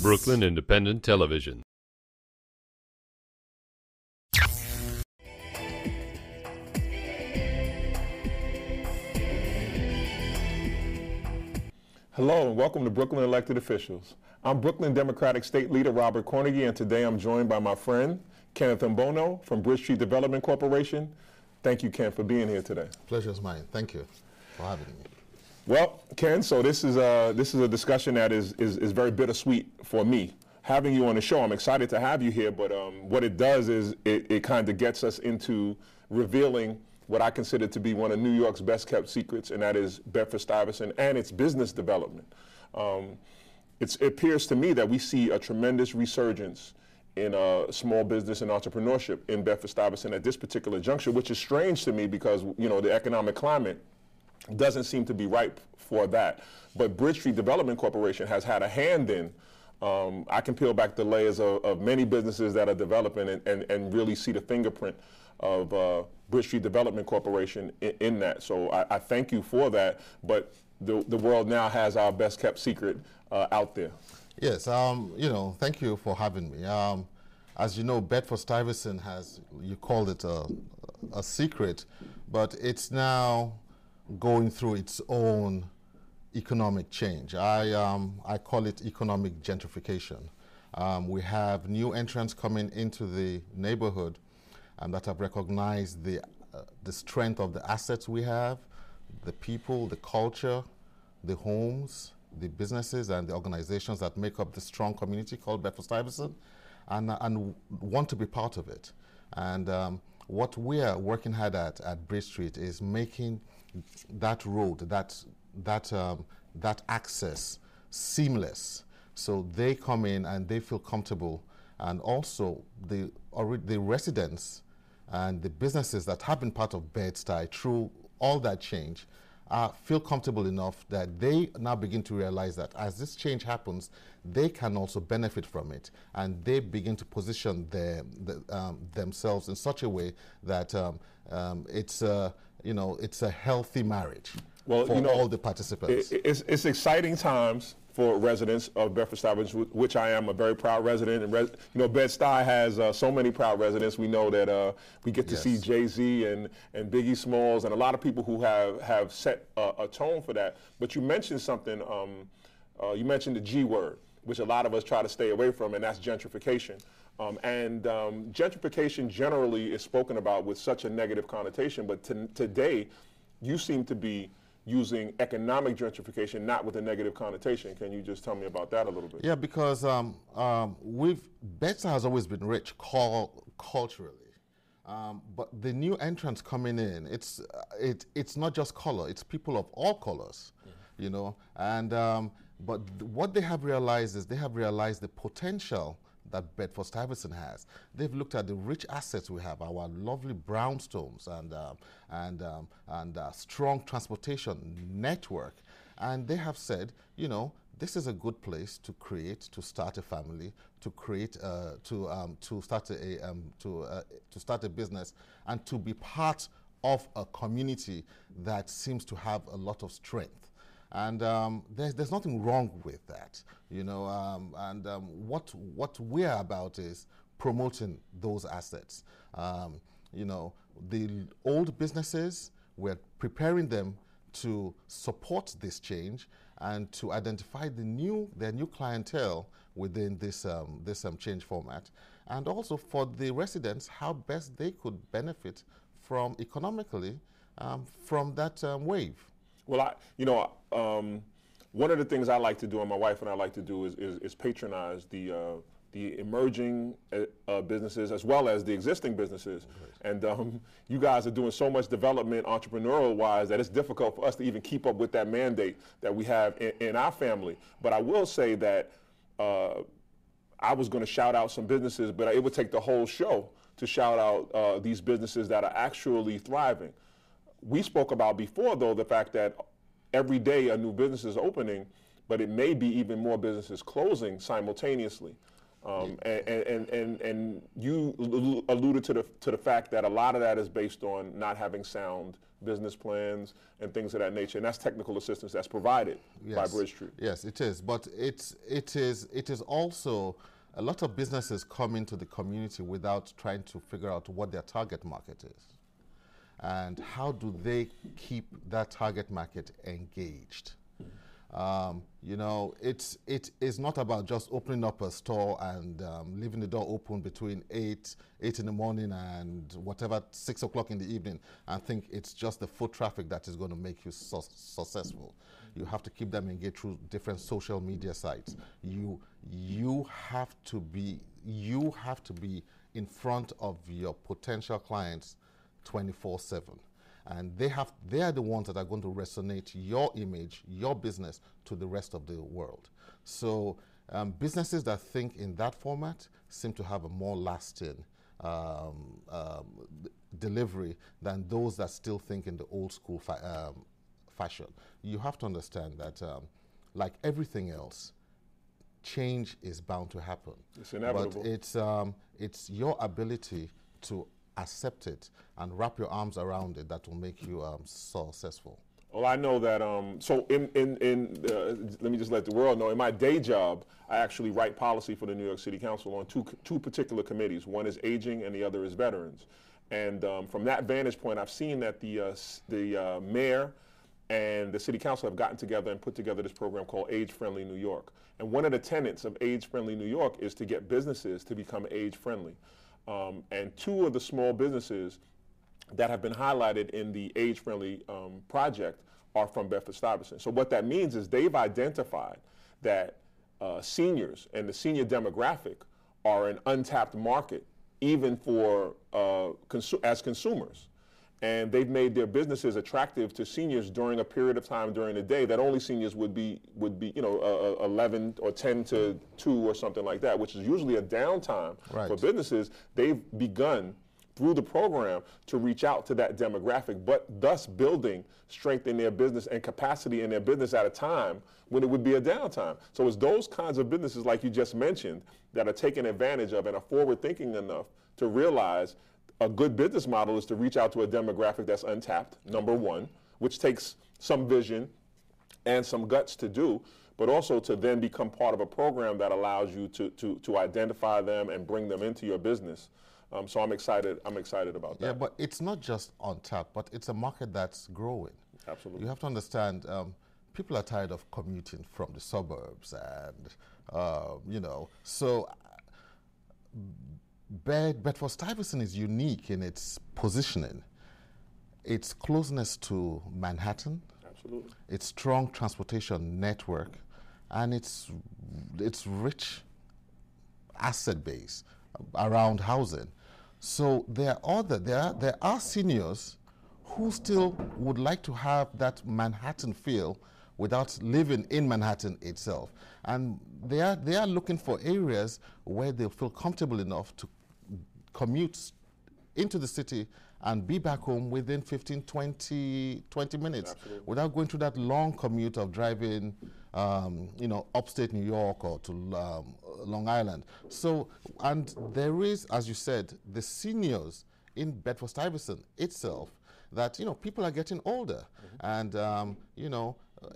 Brooklyn Independent Television. Hello and welcome to Brooklyn Elected Officials. I'm Brooklyn Democratic State Leader Robert Cornegy, and today I'm joined by my friend Kenneth Mbonu from Bed-Stuy Development Corporation. Thank you, Ken, for being here today. Pleasure's mine. Thank you for having me. Well, Ken, so this is a discussion that is very bittersweet for me. Having you on the show, I'm excited to have you here, but what it does is it kind of gets us into revealing what I consider to be one of New York's best kept secrets, and that is Bedford-Stuyvesant and its business development. It appears to me that we see a tremendous resurgence in small business and entrepreneurship in Bedford-Stuyvesant at this particular juncture, which is strange to me because, you know, the economic climate doesn't seem to be ripe for that. But Bed-Stuy Development Corporation has had a hand in. I can peel back the layers of many businesses that are developing and really see the fingerprint of Bed-Stuy Development Corporation in that. So I thank you for that, but the world now has our best kept secret out there. Yes, you know, thank you for having me. As you know, Bedford-Stuyvesant has, you called it a secret, but it's now going through its own economic change. I call it economic gentrification. We have new entrants coming into the neighborhood that have recognized the strength of the assets we have, the people, the culture, the homes, the businesses and the organizations that make up the strong community called Bedford-Stuyvesant, and want to be part of it. And what we are working hard at Bed-Stuy is making that road, that access seamless, so they come in and they feel comfortable, and also the residents and the businesses that have been part of Bed-Stuy through all that change feel comfortable enough that they now begin to realize that as this change happens, they can also benefit from it, and they begin to position themselves in such a way that it's a healthy marriage for all the participants. It's exciting times for residents of Bedford-Stuyvesant, which I am a very proud resident. And you know, Bed-Stuy has so many proud residents. We know that we get to see Jay-Z and Biggie Smalls and a lot of people who have set a tone for that. But you mentioned something, you mentioned the G word, which a lot of us try to stay away from, and that's gentrification. Gentrification generally is spoken about with such a negative connotation, but today you seem to be using economic gentrification, not with a negative connotation. Can you just tell me about that a little bit? Yeah, because Bed-Stuy has always been rich culturally, but the new entrants coming in, it's not just color; it's people of all colors, you know. And but what they have realized is they have realized the potential that Bedford-Stuyvesant has. They've looked at the rich assets we have, our lovely brownstones and strong transportation network, and they have said, you know, this is a good place to start a family, to start a business, and to be part of a community that seems to have a lot of strength. And there's nothing wrong with that, you know. What we're about is promoting those assets. You know, the old businesses, we're preparing them to support this change and to identify their new clientele within this change format, and also for the residents how best they could benefit from economically from that wave. Well, one of the things I like to do, and my wife and I like to do, is patronize the emerging businesses as well as the existing businesses. Right. And you guys are doing so much development entrepreneurial-wise that it's difficult for us to even keep up with that mandate that we have in our family. But I will say that I was going to shout out some businesses, but it would take the whole show to shout out these businesses that are actually thriving. We spoke about before, though, the fact that every day a new business is opening, but it may be even more businesses closing simultaneously. And you alluded to the fact that a lot of that is based on not having sound business plans and things of that nature, and that's technical assistance that's provided by Bed-Stuy. Yes, it is, but it is also a lot of businesses come into the community without trying to figure out what their target market is, and how do they keep that target market engaged. You know, it is not about just opening up a store and leaving the door open between 8 in the morning and whatever 6 o'clock in the evening and think it's just the foot traffic that is going to make you successful. You have to keep them engaged through different social media sites. You have to be in front of your potential clients 24/7. And they are the ones that are going to resonate your image, your business to the rest of the world. So businesses that think in that format seem to have a more lasting delivery than those that still think in the old school fashion. You have to understand that like everything else, change is bound to happen. It's inevitable. But it's your ability to accept it and wrap your arms around it that will make you successful. Well, I know that, so let me just let the world know, in my day job, I actually write policy for the New York City Council on two particular committees. One is aging and the other is veterans. And from that vantage point, I've seen that the mayor and the city council have gotten together and put together this program called Age-Friendly New York. And one of the tenets of Age-Friendly New York is to get businesses to become age-friendly. And two of the small businesses that have been highlighted in the age-friendly project are from Bedford-Stuyvesant. So what that means is they've identified that seniors and the senior demographic are an untapped market, even for as consumers. And they've made their businesses attractive to seniors during a period of time during the day that only seniors would be 11 or 10 to 2 or something like that, which is usually a downtime for businesses. They've begun through the program to reach out to that demographic, but thus building strength in their business and capacity in their business at a time when it would be a downtime. So it's those kinds of businesses like you just mentioned that are taking advantage of and are forward thinking enough to realize a good business model is to reach out to a demographic that's untapped, number one, which takes some vision and some guts to do, but also to then become part of a program that allows you to identify them and bring them into your business. So I'm excited about that. Yeah, but it's not just untapped, but it's a market that's growing. Absolutely. You have to understand, people are tired of commuting from the suburbs and, so Bedford-Stuyvesant is unique in its positioning. Its closeness to Manhattan, absolutely, its strong transportation network, and its rich asset base around housing. So there are seniors who still would like to have that Manhattan feel without living in Manhattan itself. And they are looking for areas where they'll feel comfortable enough to commute into the city and be back home within 15, 20 minutes. Absolutely. Without going through that long commute of driving, upstate New York or to Long Island. So, and there is, as you said, the seniors in Bedford-Stuyvesant itself that, people are getting older. And,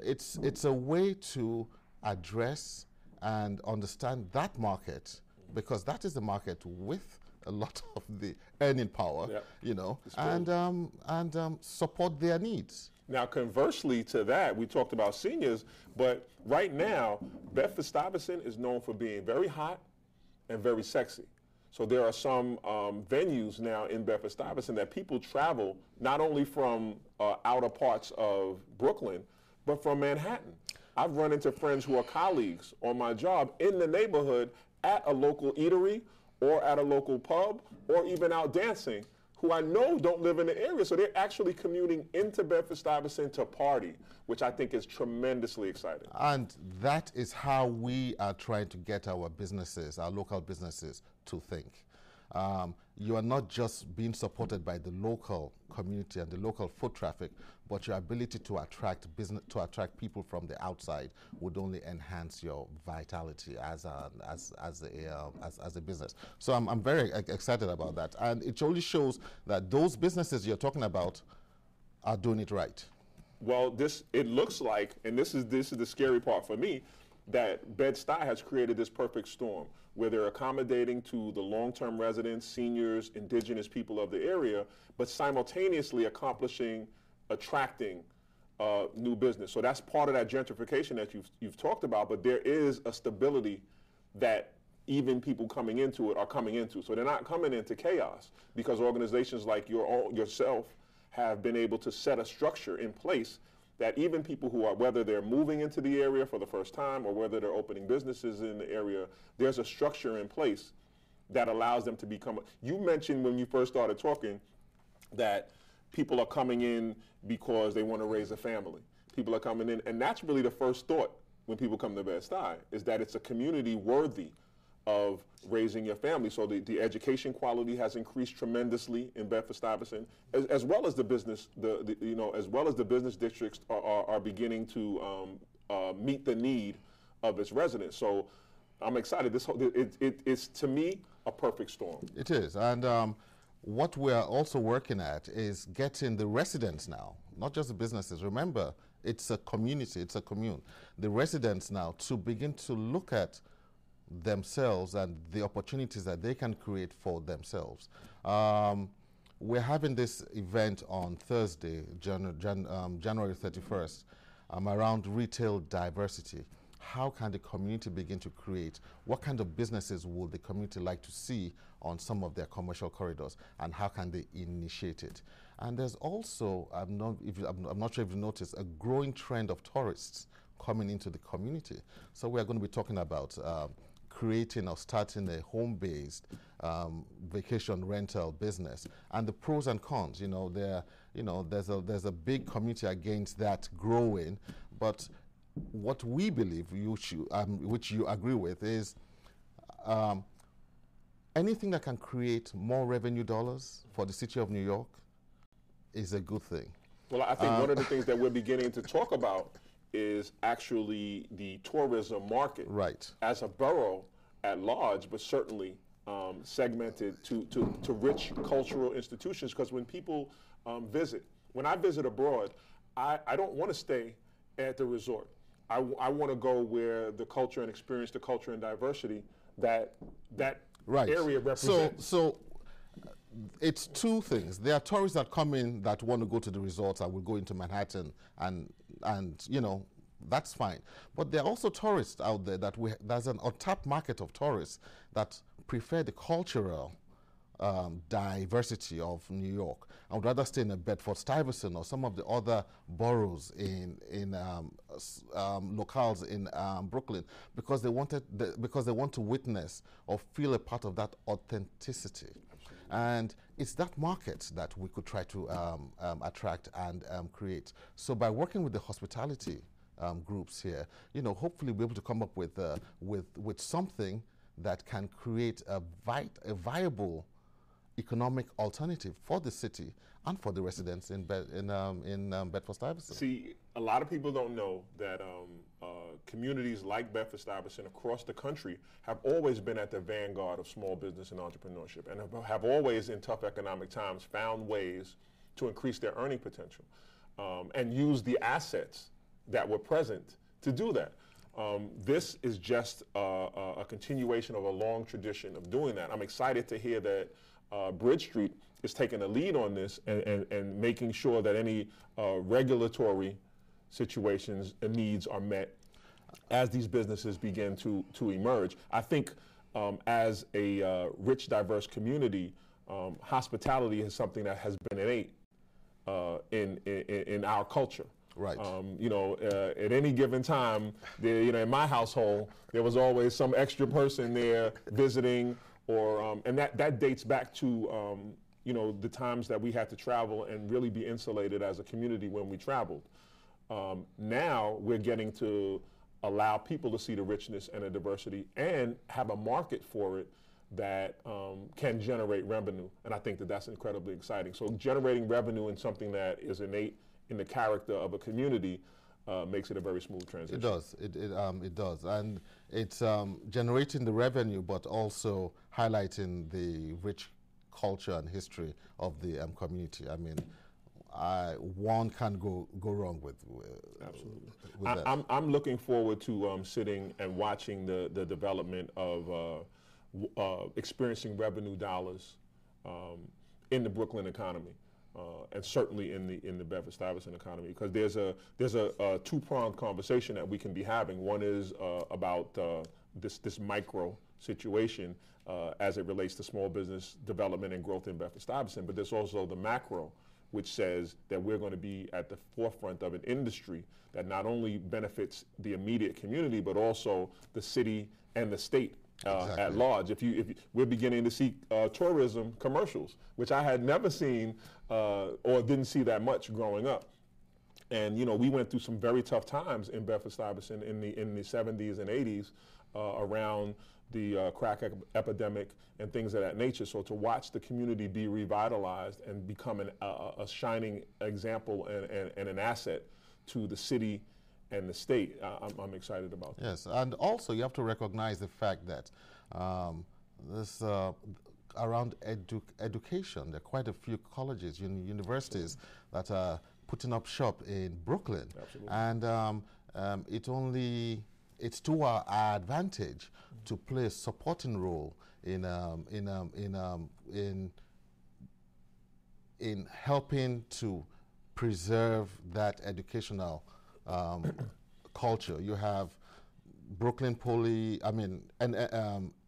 it's a way to address and understand that market, because that is the market with a lot of the earning power, and support their needs. Now, conversely to that, we talked about seniors, but right now, Bedford-Stuyvesant is known for being very hot and very sexy. So there are some venues now in Bedford-Stuyvesant that people travel not only from outer parts of Brooklyn, but from Manhattan. I've run into friends who are colleagues on my job in the neighborhood at a local eatery or at a local pub or even out dancing, who I know don't live in the area. So they're actually commuting into Bedford-Stuyvesant to party, which I think is tremendously exciting. And that is how we are trying to get our businesses, our local businesses, to think. You are not just being supported by the local community and the local foot traffic, but your ability to attract business, to attract people from the outside would only enhance your vitality as a business. So I'm very excited about that, and it only shows that those businesses you're talking about are doing it right. Well, it looks like, and this is the scary part for me, that Bed-Stuy has created this perfect storm where they're accommodating to the long-term residents, seniors, indigenous people of the area, but simultaneously attracting new business. So that's part of that gentrification that you've talked about, but there is a stability that even people coming into it are coming into. So they're not coming into chaos because organizations like yourself have been able to set a structure in place that even people who are, whether they're moving into the area for the first time or whether they're opening businesses in the area, there's a structure in place that allows them to become. You mentioned when you first started talking that people are coming in because they want to raise a family. People are coming in, and that's really the first thought when people come to Bed-Stuy, is that it's a community worthy of raising your family. So the education quality has increased tremendously in Bedford-Stuyvesant, as well as the business, as well as the business districts are beginning to meet the need of its residents. So I'm excited. It's to me a perfect storm. It is, and what we're also working at is getting the residents now, not just the businesses. Remember, it's a community, it's a commune. The residents now to begin to look at themselves and the opportunities that they can create for themselves. We're having this event on Thursday, January 31st, around retail diversity. How can the community begin to create? What kind of businesses would the community like to see on some of their commercial corridors, and how can they initiate it? And there's also, I'm not sure if you noticed, a growing trend of tourists coming into the community. So we're going to be talking about creating or starting a home-based vacation rental business, and the pros and cons. There's a big community against that growing, but what we believe, which you agree with, is anything that can create more revenue dollars for the city of New York is a good thing. Well, I think one of the things that we're beginning to talk about is actually the tourism market, right, as a borough at large, but certainly segmented to rich cultural institutions. Because when people when I visit abroad, I don't want to stay at the resort. I want to go where the culture and experience the culture and diversity that right. area represents. So it's two things. There are tourists that come in that want to go to the resorts and will go into Manhattan, and that's fine. But there are also tourists out there there's an untapped market of tourists that prefer the cultural diversity of New York. I would rather stay in a Bedford-Stuyvesant or some of the other boroughs in locales in Brooklyn, because they want to witness or feel a part of that authenticity. And it's that market that we could try to attract and create. So by working with the hospitality groups here, hopefully we're able to come up with something that can create a viable economic alternative for the city and for the residents in Bedford-Stuyvesant. See, a lot of people don't know that communities like Bedford-Stuyvesant across the country have always been at the vanguard of small business and entrepreneurship, and have always, in tough economic times, found ways to increase their earning potential and use the assets that were present to do that. This is just a continuation of a long tradition of doing that. I'm excited to hear that Bridge Street is taking a lead on this and making sure that any regulatory situations and needs are met as these businesses begin to emerge. I think as a rich, diverse community, hospitality is something that has been innate in our culture. Right. At any given time, in my household, there was always some extra person there visiting, and that dates back to the times that we had to travel and really be insulated as a community when we traveled. Now we're getting to allow people to see the richness and the diversity and have a market for it that can generate revenue, and I think that that's incredibly exciting. So generating revenue in something that is innate in the character of a community makes it a very smooth transition. It does. It does, and it's generating the revenue, but also highlighting the rich culture and history of the community. I mean, one can't go wrong with Absolutely. With that. I'm looking forward to sitting and watching the development of experiencing revenue dollars in the Brooklyn economy, and certainly in the Bedford-Stuyvesant economy, because there's a two-pronged conversation that we can be having. One is about this micro situation as it relates to small business development and growth in Bedford-Stuyvesant, but there's also the macro, which says that we're going to be at the forefront of an industry that not only benefits the immediate community, but also the city and the state Exactly. at large. If we're beginning to see tourism commercials, which I had never seen or didn't see that much growing up. And we went through some very tough times in Bedford-Stuyvesant in the 70s and 80s around the crack epidemic and things of that nature. So to watch the community be revitalized and become a shining example and an asset to the city and the state, I'm excited about that. Yes, and also you have to recognize the fact that this around education, there are quite a few colleges, universities that are putting up shop in Brooklyn. Absolutely. And it's to our advantage to play a supporting role in helping to preserve that educational culture. You have Brooklyn Poly,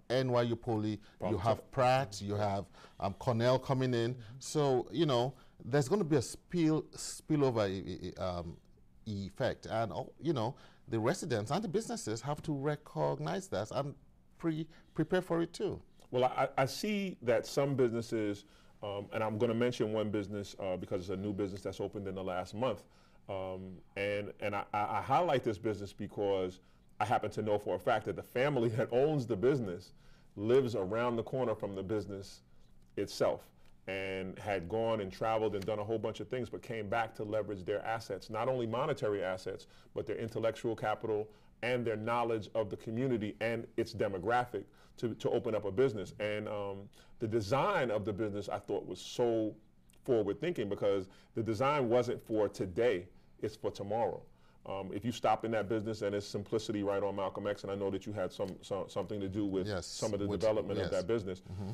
NYU Poly, you have Pratt, you have Cornell coming in. So, there's going to be a spillover effect. And, the residents and the businesses have to recognize that and prepare for it too. Well, I see that some businesses, and I'm going to mention one business because it's a new business that's opened in the last month. And I highlight this business because I happen to know for a fact that the family that owns the business lives around the corner from the business itself, and had gone and traveled and done a whole bunch of things, but came back to leverage their assets, not only monetary assets, but their intellectual capital and their knowledge of the community and its demographic to open up a business. And the design of the business I thought was so forward thinking, because the design wasn't for today, it's for tomorrow. If you stop in that business, and it's simplicity right on Malcolm X, and I know that you had something to do with some of the development of that business. Mm-hmm.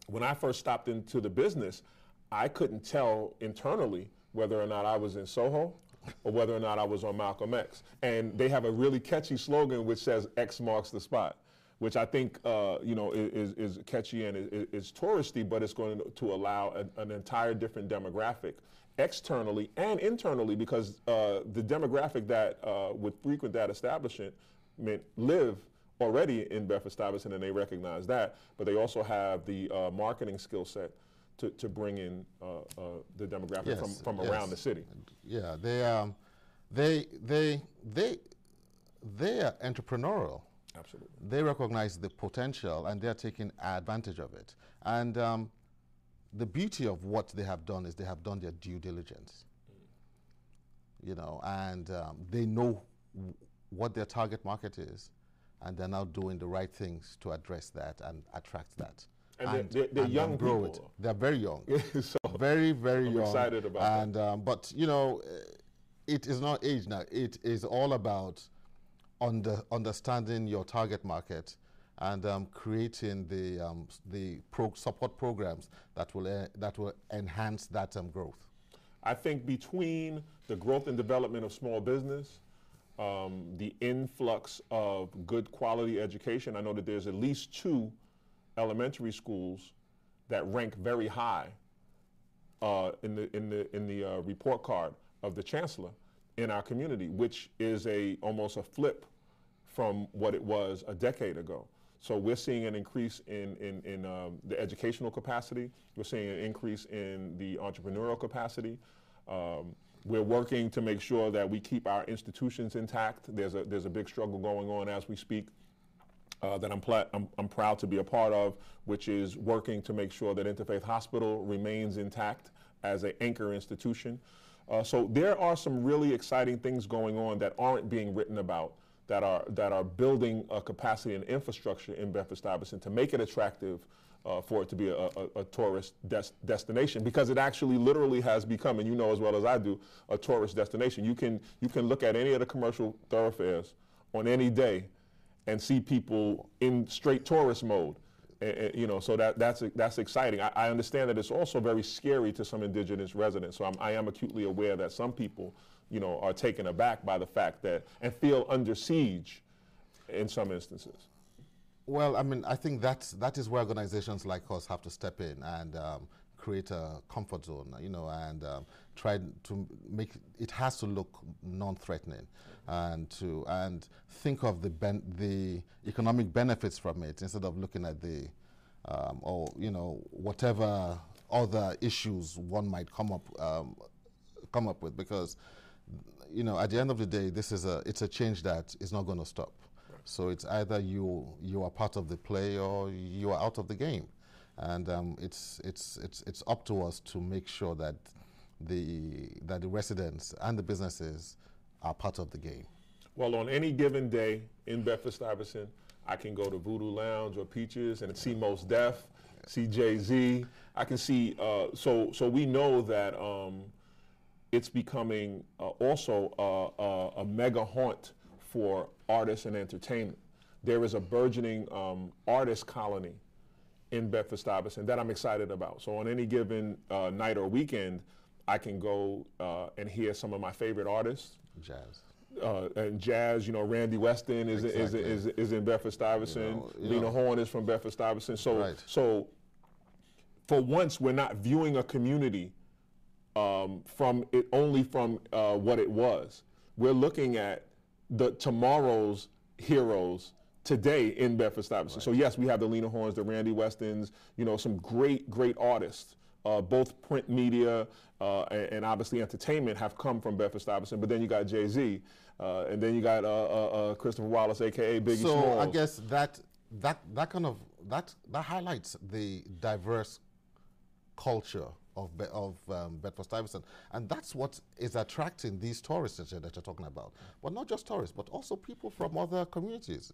When I first stopped into the business, I couldn't tell internally whether or not I was in Soho or whether or not I was on Malcolm X. And they have a really catchy slogan which says X marks the spot, which I think is catchy and is touristy, but it's going to allow an entire different demographic externally and internally, because the demographic that would frequent that establishment live already in Bedford-Stuyvesant, and they recognize that, but they also have the marketing skill set to bring in the demographic from around the city. Yeah, they are entrepreneurial. Absolutely. They recognize the potential and they're taking advantage of it. And the beauty of what they have done is they have done their due diligence. And they know what their target market is, and they're now doing the right things to address that and attract that. And they're young grow people. It. They're very young. So very, very young. I'm excited about that. But, it is not age now. It is all about understanding your target market and creating the support programs that will enhance that growth. I think between the growth and development of small business, the influx of good quality education, I know that there's at least 2 elementary schools that rank very high in the report card of the chancellor in our community, which is almost a flip from what it was a decade ago. So we're seeing an increase in the educational capacity. We're seeing an increase in the entrepreneurial capacity. We're working to make sure that we keep our institutions intact. There's a big struggle going on as we speak that I'm proud to be a part of, which is working to make sure that Interfaith Hospital remains intact as an anchor institution. So there are some really exciting things going on that aren't being written about, that are building a capacity and infrastructure in Bedford-Stuyvesant to make it attractive for it to be a tourist destination, because it actually literally has become, and you know as well as I do, a tourist destination. You can look at any of the commercial thoroughfares on any day and see people in straight tourist mode. And, so that's exciting. I understand that it's also very scary to some indigenous residents. So I am acutely aware that some people, are taken aback by the fact that, and feel under siege in some instances. Well, I mean, I think that is where organizations like us have to step in and create a comfort zone, and try to make it has to look non-threatening, and think of the economic benefits from it instead of looking at the whatever other issues one might come up with, because at the end of the day, it's a change that is not going to stop. Right. So it's either you are part of the play or you are out of the game, and it's up to us to make sure that the residents and the businesses are part of the game. Well, on any given day in Bedford-Stuyvesant, I can go to Voodoo Lounge or Peaches and see Mos Def, see Jay-Z. I can see, so we know that it's becoming also a mega haunt for artists and entertainment. There is a burgeoning artist colony in Bedford-Stuyvesant that I'm excited about. So on any given night or weekend, I can go and hear some of my favorite artists. Jazz. And jazz, Randy Weston is in Bedford-Stuyvesant. Lena Horne is from Bedford-Stuyvesant. So, right. So for once, we're not viewing a community from what it was. We're looking at the tomorrow's heroes today in Bedford-Stuyvesant. Right. So yes, we have the Lena Hornes, the Randy Westons, some great artists. Both print media and obviously entertainment have come from Bedford-Stuyvesant, but then you got Jay-Z, and then you got Christopher Wallace, aka Biggie Smalls. So I guess that highlights the diverse culture of Bedford-Stuyvesant, and that's what is attracting these tourists that you're talking about. But not just tourists, but also people from other communities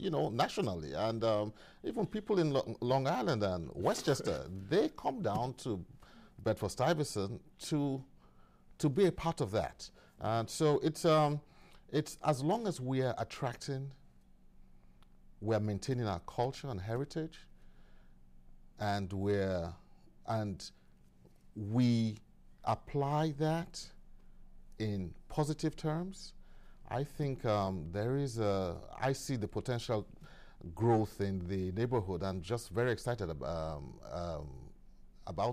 nationally, and even people in Long Island and Westchester. They come down to Bedford-Stuyvesant to be a part of that, and so it's as long as we are attracting, we are maintaining our culture and heritage, and we apply that in positive terms, I think I see the potential growth in the neighborhood. I'm just very excited about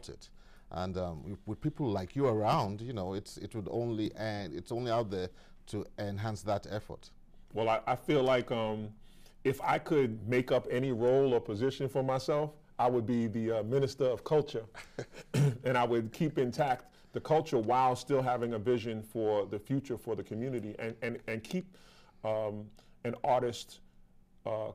it. And with people like you around, it's only out there to enhance that effort. Well, I feel like if I could make up any role or position for myself, I would be the Minister of Culture, and I would keep intact the culture while still having a vision for the future for the community, and keep an artist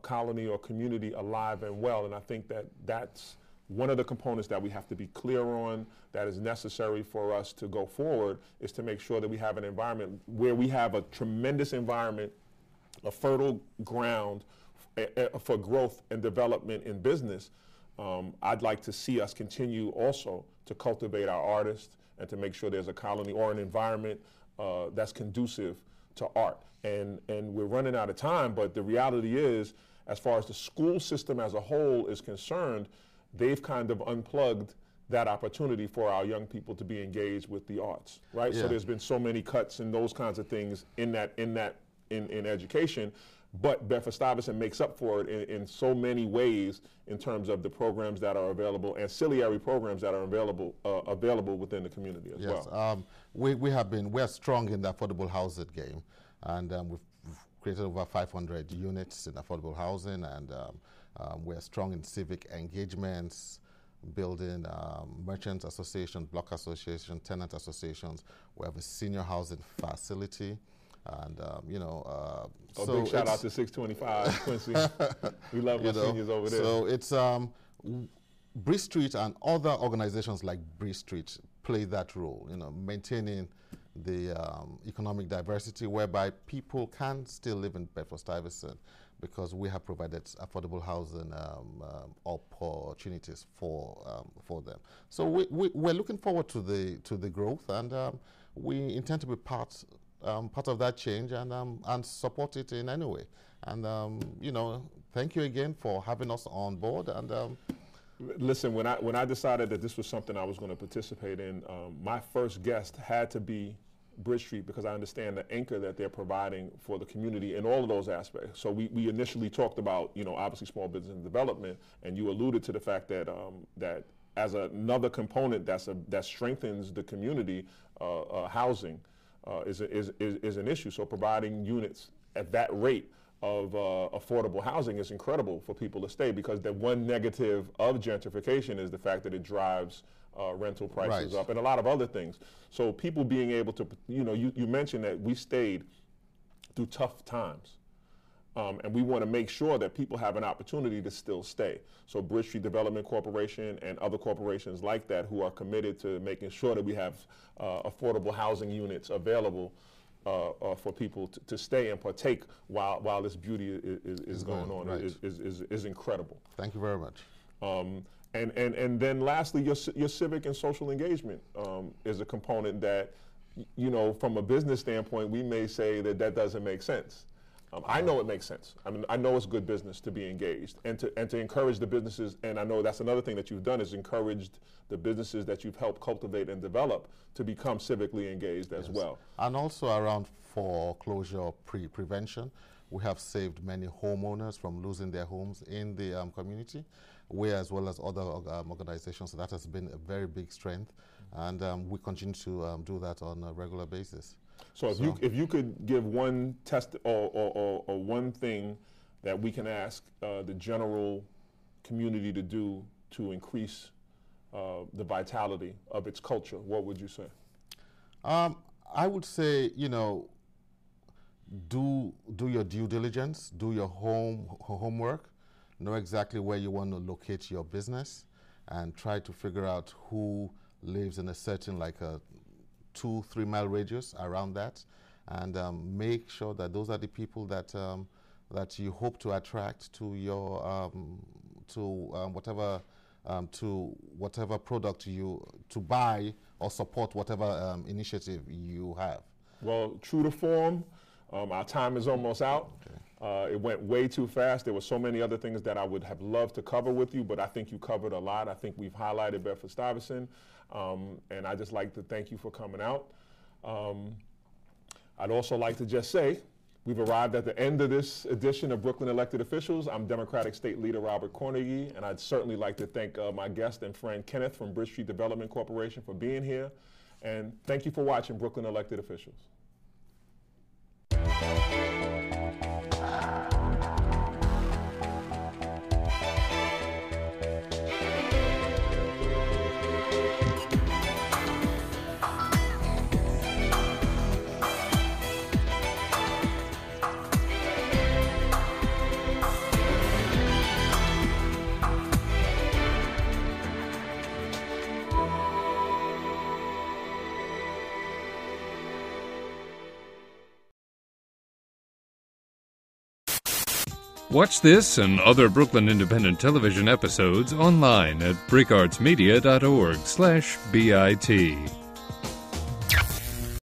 colony or community alive and well. And I think that's one of the components that we have to be clear on, that is necessary for us to go forward, is to make sure that we have an environment where we have a tremendous environment, a fertile ground for growth and development in business. I'd like to see us continue also to cultivate our artists and to make sure there's a colony or an environment that's conducive to art. And we're running out of time, but the reality is, as far as the school system as a whole is concerned, they've kind of unplugged that opportunity for our young people to be engaged with the arts, right? Yeah. So there's been so many cuts and those kinds of things in education. But Bedford-Stuyvesant makes up for it in so many ways in terms of the programs that are available, ancillary programs that are available within the community as well. We're strong in the affordable housing game, and we've created over 500 units in affordable housing, and we're strong in civic engagements, building merchant association, block association, tenant associations. We have a senior housing facility. And, big shout out to 625 Quincy. We love our seniors over there. So it's BRIC Street and other organizations like BRIC Street play that role, maintaining the economic diversity whereby people can still live in Bedford-Stuyvesant because we have provided affordable housing opportunities for them. So we're looking forward to the growth, and we intend to be part of that change and support it in any way. And thank you again for having us on board. And listen, when I decided that this was something I was going to participate in, my first guest had to be BRIC Street, because I understand the anchor that they're providing for the community in all of those aspects. So we initially talked about, obviously small business and development, and you alluded to the fact that that as another component that strengthens the community, housing is an issue. So providing units at that rate of affordable housing is incredible for people to stay, because the one negative of gentrification is the fact that it drives rental prices up and a lot of other things. So people being able to, you mentioned that we stayed through tough times. And we want to make sure that people have an opportunity to still stay. So BRIC Street Development Corporation and other corporations like that who are committed to making sure that we have affordable housing units available for people to stay and partake while this beauty is going on is incredible. Thank you very much. And then lastly, your civic and social engagement is a component that, from a business standpoint, we may say that doesn't make sense. I know it makes sense. I mean, I know it's good business to be engaged and to encourage the businesses. And I know that's another thing that you've done, is encouraged the businesses that you've helped cultivate and develop to become civically engaged as well. And also around foreclosure prevention, we have saved many homeowners from losing their homes in the community. We, as well as other organizations, so that has been a very big strength, and we continue to do that on a regular basis. So if you could give one test or one thing that we can ask the general community to do to increase the vitality of its culture, what would you say? I would say, do your due diligence, do your homework, know exactly where you want to locate your business, and try to figure out who lives in a certain 2-3 mile radius around that, and make sure that those are the people that that you hope to attract to your whatever product to buy or support whatever initiative you have. Well, true to form, our time is almost out. Okay. It went way too fast. There were so many other things that I would have loved to cover with you, but I think you covered a lot. I think we've highlighted Bedford-Stuyvesant, and I just like to thank you for coming out. I'd also like to just say we've arrived at the end of this edition of Brooklyn Elected Officials. I'm Democratic State Leader Robert Cornegy, and I'd certainly like to thank my guest and friend Kenneth from BRIC Street Development Corporation for being here. And thank you for watching Brooklyn Elected Officials. Watch this and other Brooklyn Independent Television episodes online at brickartsmedia.org/BIT.